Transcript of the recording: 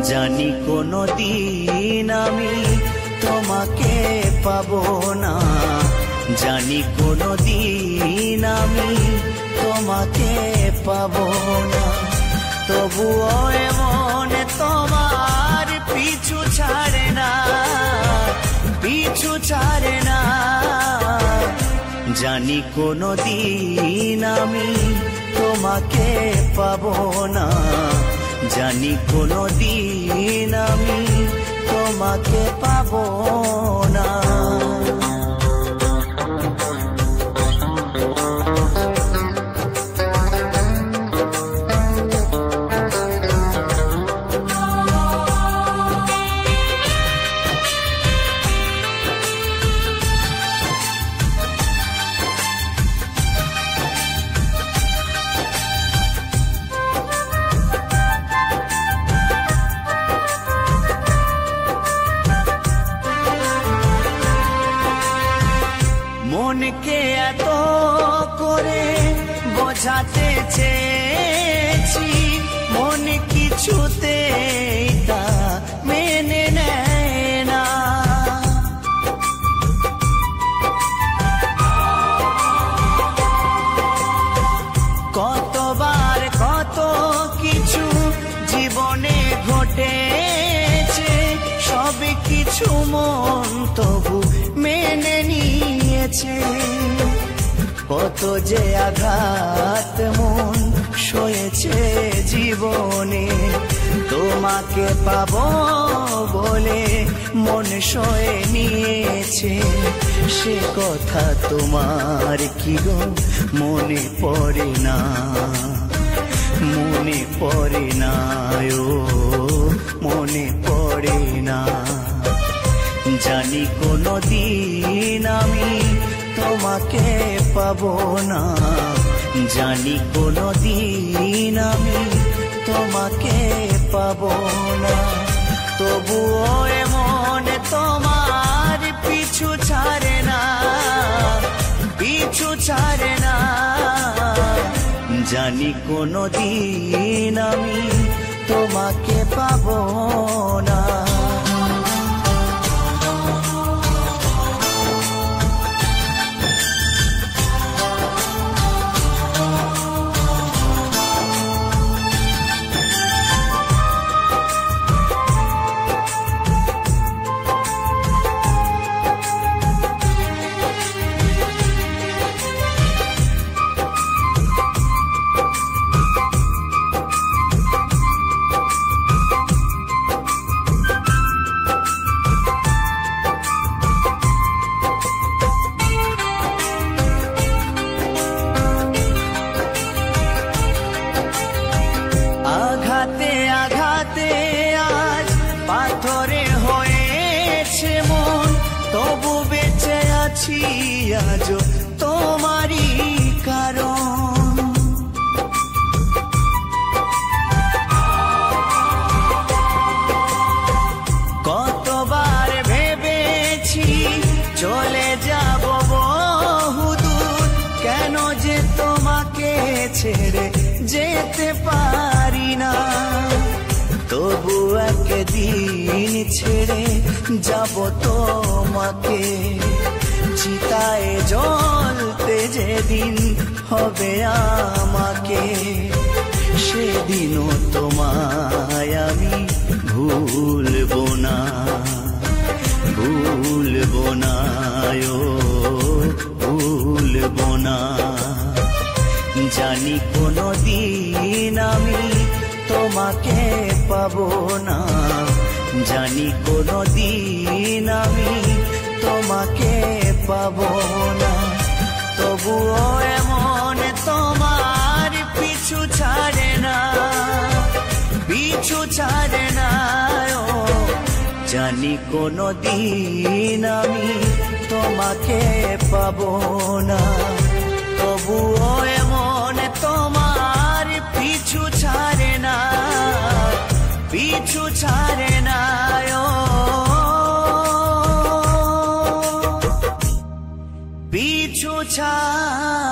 জানি কোনোদিন আমি তোমাকে পাবো না, জানি কোনোদিন আমি তোমাকে পাবো না, তবুও এমন তোমার পিছু ছাড়ে না, পিছু ছাড়ে না। জানি কোনোদিন আমি তোমাকে পাবো না, জানি কোনোদিন আমি তোমাকে পাবো না। মনকে এত করে বোঝাতে চেয়েছি, মন কিছুতেই তা মেনে নেয় না। কতবার কত কিছু জীবনে ঘটেছে, সব কিছু মন তবু মেনে নিয়েছে। কত যে আঘাত মন সয়েছে জীবনে, তোমাকে পাবো বলে মন সয়ে নিয়েছে। সে কথা তোমার কি গো মনে পড়ে না, মনে পড়ে না, ও মনে পড়ে না। জানি কোনোদিন আমি তোমাকে পাবো না, জানি কোনোদিন আমি তোমাকে পাবো না, তবুও এমন তোমার পিছু ছাড়ে না, পিছু ছাড়ে না। জানি কোনোদিন আমি তোমাকে পাবো না। আঘাতে আঘাতে আজ পাথরে হয়েছে মন, তবু বেঁচে আছি আজ তোমারই কারণ। কতবার ভেবেছি চলে যাব বহুদূর, কেন যে তোমাকে ছেড়ে যেতে পারি না। তবু একদিন ছেড়ে যাব তোমাকে, চিতায় জ্বলতে যেদিন হবে আমাকে, সেদিনও তোমায় আমি ভুলবো না, ভুলবো না, ও ভুলবো না। জানি কোনোদিন আমি তোমাকে পাবো না, জানি কোনোদিন আমি তোমাকে পাবো না, তবুও এমন তোমার পিছু ছাড়ে না, পিছু ছাড়ে না। ও জানি কোনোদিন আমি তোমাকে পাবো না, তবুও এমন তোমার পিছু ছাড়ে না, পিছু ছাড়ে না, ও পিছু ছাড়ে